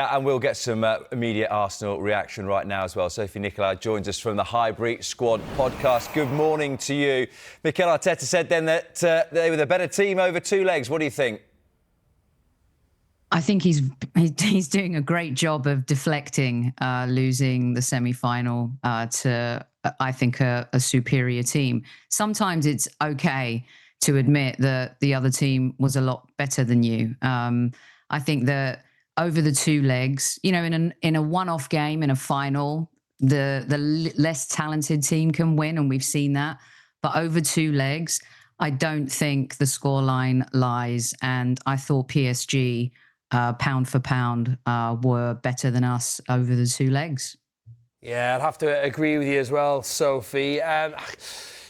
And we'll get some immediate Arsenal reaction right now as well. Sophie Nicolau joins us from the Highbury Squad podcast. Good morning to you. Mikel Arteta said then that they were the better team over two legs. What do you think? I think he's doing a great job of deflecting losing the semi-final to, I think, a superior team. Sometimes it's okay to admit that the other team was a lot better than you. I think that over the two legs, you know, in a one-off game, in a final, the less talented team can win, and we've seen that. But over two legs, I don't think the scoreline lies, and I thought PSG, pound for pound, were better than us over the two legs. Yeah, I'd have to agree with you as well, Sophie.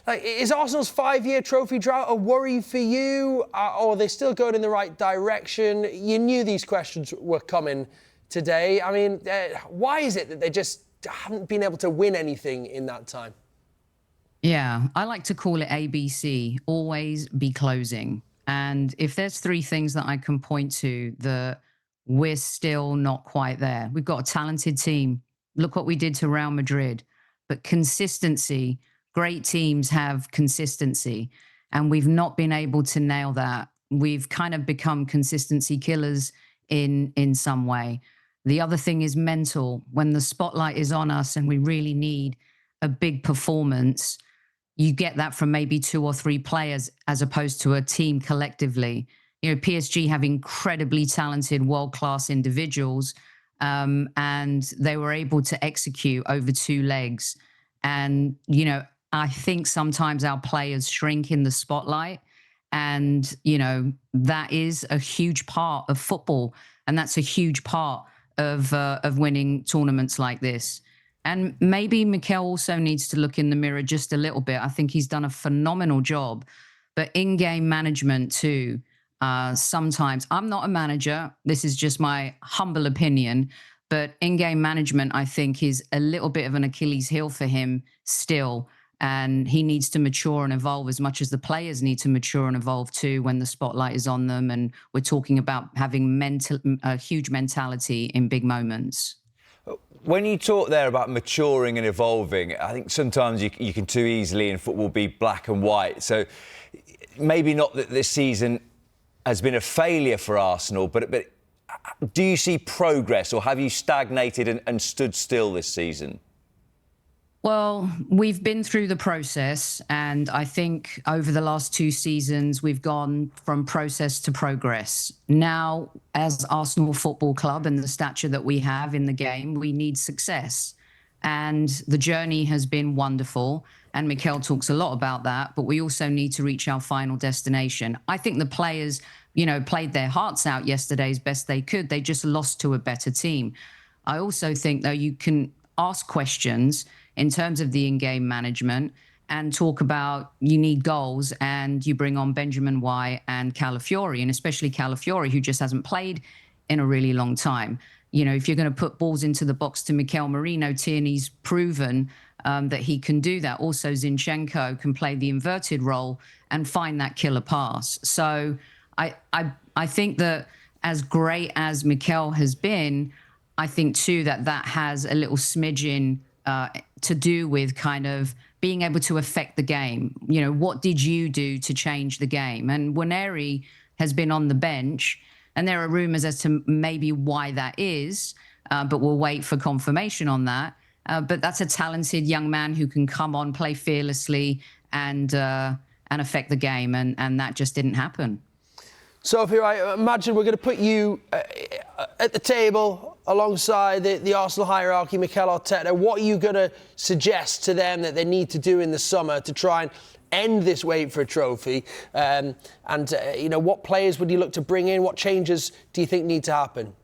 Is Arsenal's 5-year trophy drought a worry for you, or are they still going in the right direction? You knew these questions were coming today. I mean, why is it that they just haven't been able to win anything in that time? Yeah, I like to call it ABC, always be closing. And if there's three things that I can point to that we're still not quite there. We've got a talented team. Look what we did to Real Madrid. But consistency, great teams have consistency, and we've not been able to nail that. We've kind of become consistency killers in some way. The other thing is mental. When the spotlight is on us and we really need a big performance, you get that from maybe two or three players as opposed to a team collectively. You know, PSG have incredibly talented, world-class individuals, and they were able to execute over two legs. And, you know, I think sometimes our players shrink in the spotlight, and, you know, that is a huge part of football, and that's a huge part of winning tournaments like this. And maybe Mikel also needs to look in the mirror just a little bit. I think he's done a phenomenal job, but in-game management too. Sometimes, I'm not a manager, this is just my humble opinion, but in-game management, I think, is a little bit of an Achilles heel for him still. And he needs to mature and evolve as much as the players need to mature and evolve too when the spotlight is on them. And we're talking about having a huge mentality in big moments. When you talk there about maturing and evolving, I think sometimes you can too easily in football be black and white. So maybe not that this season has been a failure for Arsenal, but do you see progress, or have you stagnated and stood still this season? Well, we've been through the process, and I think over the last two seasons, we've gone from process to progress. Now, as Arsenal Football Club and the stature that we have in the game, we need success. And the journey has been wonderful, and Mikel talks a lot about that, but we also need to reach our final destination. I think the players, you know, played their hearts out yesterday as best they could. They just lost to a better team. I also think, though, you can ask questions in terms of the in-game management and talk about you need goals, and you bring on Benjamin White and Calafiori, and especially Calafiori, who just hasn't played in a really long time. You know, if you're going to put balls into the box to Mikel Merino, Tierney's proven that he can do that. Also, Zinchenko can play the inverted role and find that killer pass. So I think that as great as Mikel has been, I think too that has a little smidgen to do with kind of being able to affect the game. You know, what did you do to change the game? And Waneri has been on the bench, and there are rumours as to maybe why that is, but we'll wait for confirmation on that. But that's a talented young man who can come on, play fearlessly, and affect the game, and that just didn't happen. Sophie, I imagine we're going to put you at the table alongside the Arsenal hierarchy, Mikel Arteta. What are you going to suggest to them that they need to do in the summer to try and end this wait for a trophy? You know, what players would you look to bring in? What changes do you think need to happen?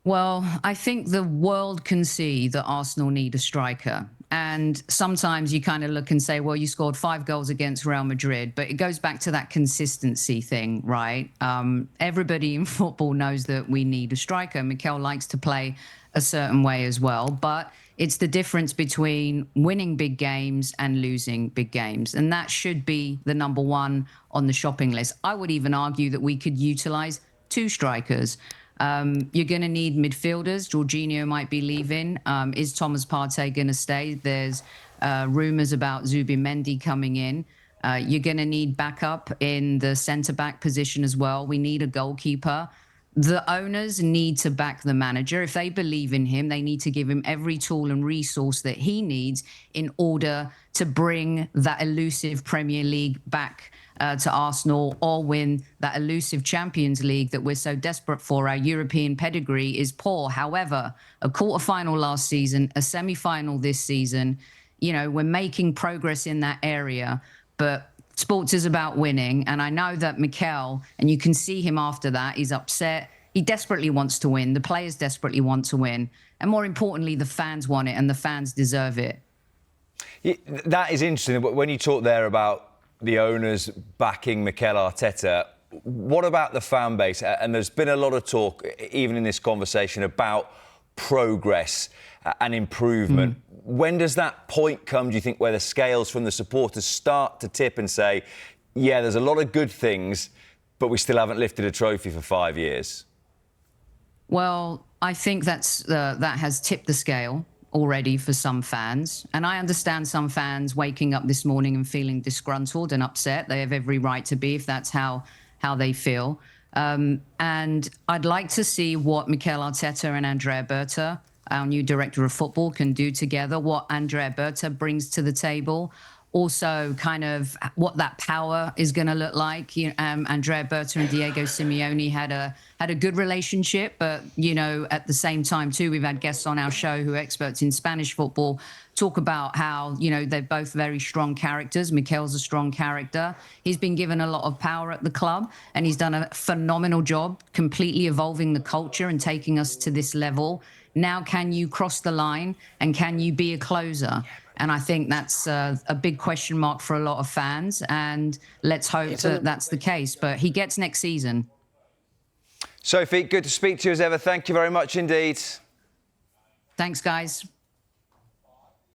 Well, I think the world can see that Arsenal need a striker. And sometimes you kind of look and say, well, you scored 5 goals against Real Madrid, but it goes back to that consistency thing, right? Everybody in football knows that we need a striker. Mikel likes to play a certain way as well, but it's the difference between winning big games and losing big games. And that should be the #1 on the shopping list. I would even argue that we could utilize 2 strikers. You're going to need midfielders. Jorginho might be leaving. Is Thomas Partey going to stay? There's rumours about Zubimendi coming in. You're going to need backup in the centre-back position as well. We need a goalkeeper. The owners need to back the manager. If they believe in him, they need to give him every tool and resource that he needs in order to bring that elusive Premier League back to Arsenal, or win that elusive Champions League that we're so desperate for. Our European pedigree is poor. However, a quarter-final last season, a semi-final this season, you know, we're making progress in that area, but sports is about winning. And I know that Mikel, and you can see him after that, he's upset. He desperately wants to win. The players desperately want to win. And more importantly, the fans want it, and the fans deserve it. That is interesting. When you talk there about the owners backing Mikel Arteta, what about the fan base? And there's been a lot of talk, even in this conversation, about progress and improvement. When does that point come, do you think, where the scales from the supporters start to tip and say, yeah, there's a lot of good things, but we still haven't lifted a trophy for 5 years? Well, I think that has tipped the scale already for some fans. And I understand some fans waking up this morning and feeling disgruntled and upset. They have every right to be if that's how they feel. And I'd like to see what Mikel Arteta and Andrea Berta, our new director of football, can do together, what Andrea Berta brings to the table. Also, kind of what that power is going to look like. Andrea Berta and Diego Simeone had a good relationship, but at the same time too, we've had guests on our show who are experts in Spanish football talk about how they're both very strong characters. Mikel's a strong character. He's been given a lot of power at the club, and he's done a phenomenal job completely evolving the culture and taking us to this level. Now, can you cross the line, and can you be a closer? And I think that's a big question mark for a lot of fans. And let's hope that that's the case. But he gets next season. Sophie, good to speak to you as ever. Thank you very much indeed. Thanks, guys.